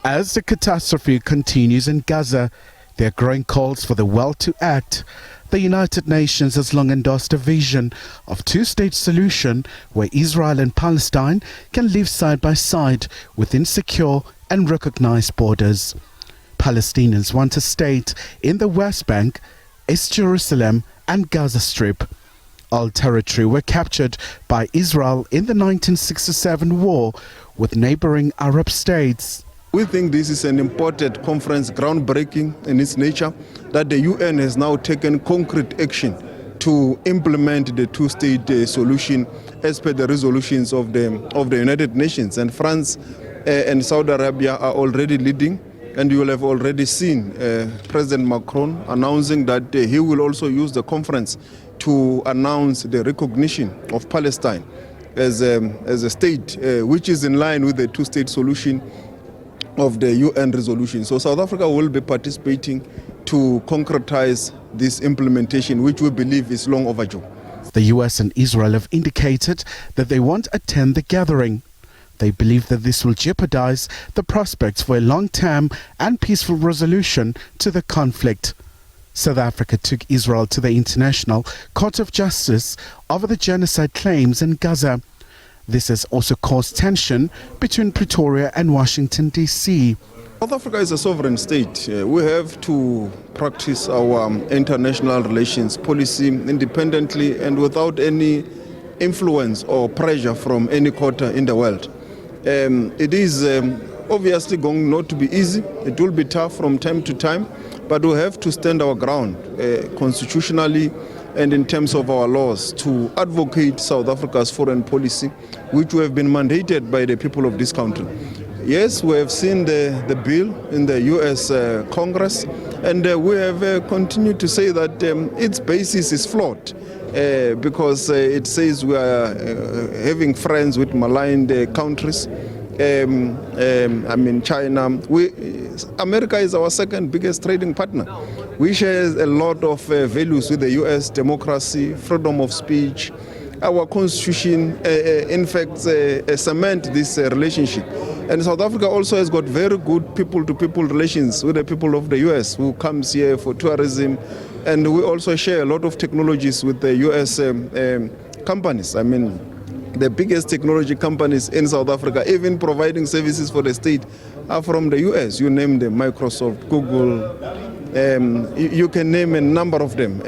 As the catastrophe continues in Gaza, there are growing calls for the world to act. The United Nations has long endorsed a vision of two-state solution where Israel and Palestine can live side by side within secure and recognized borders. Palestinians want a state in the West Bank, East Jerusalem and Gaza Strip. All territory were captured by Israel in the 1967 war with neighboring Arab states. We think this is an important conference, groundbreaking in its nature, that the UN has now taken concrete action to implement the two-state solution as per the resolutions of the United Nations. And France and Saudi Arabia are already leading, and you will have already seen President Macron announcing that he will also use the conference to announce the recognition of Palestine as a state, which is in line with the two-state solution of the UN resolution. So South Africa will be participating to concretize this implementation, which we believe is long overdue. The US and Israel have indicated that they won't attend the gathering. They believe that this will jeopardize the prospects for a long-term and peaceful resolution to the conflict. South Africa took Israel to the International Court of Justice over the genocide claims in Gaza. This has also caused tension between Pretoria and Washington, D.C. South Africa is a sovereign state. We have to practice our international relations policy independently and without any influence or pressure from any quarter in the world. It is obviously going not to be easy. It will be tough from time to time, but we have to stand our ground constitutionally and in terms of our laws to advocate South Africa's foreign policy, which we have been mandated by the people of this country. Yes, we have seen the bill in the US Congress, and we have continued to say that its basis is flawed because it says we are having friends with maligned countries. I mean, China. America is our second biggest trading partner. We share a lot of values with the US: democracy, freedom of speech. Our constitution, in fact, cement this relationship. And South Africa also has got very good people-to-people relations with the people of the US who comes here for tourism. And we also share a lot of technologies with the US companies. I mean, the biggest technology companies in South Africa, even providing services for the state, are from the US. You name them: Microsoft, Google, you can name a number of them,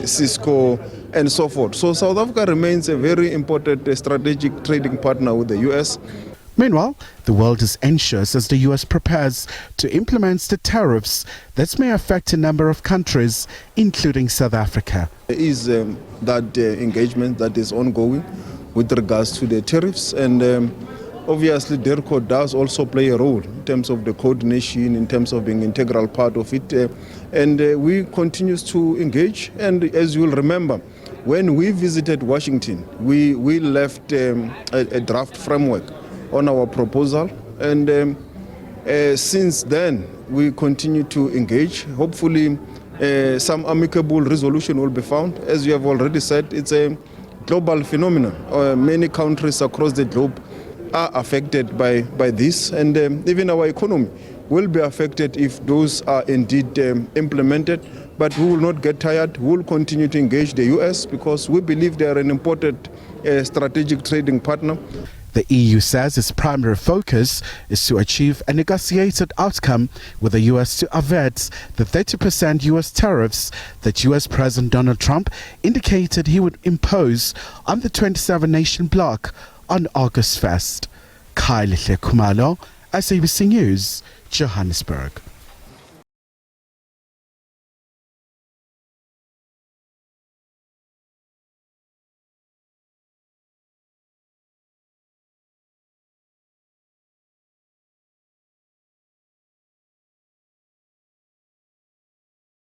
Cisco, and so forth. So South Africa remains a very important strategic trading partner with the US. Meanwhile, the world is anxious as the US prepares to implement the tariffs that may affect a number of countries, including South Africa. There is that engagement that is ongoing with regards to the tariffs, and obviously DIRCO does also play a role in terms of the coordination, in terms of being an integral part of it, and we continue to engage. And as you will remember, when we visited Washington, we left a draft framework on our proposal, and since then we continue to engage. Hopefully some amicable resolution will be found. As you have already said, it's a global phenomenon. Many countries across the globe are affected by this, and even our economy will be affected if those are indeed implemented. But we will not get tired. We will continue to engage the US because we believe they are an important strategic trading partner. The EU says its primary focus is to achieve a negotiated outcome with the US to avert the 30% US tariffs that US President Donald Trump indicated he would impose on the 27-nation bloc on August 1st. Khumalo, SABC News, Johannesburg.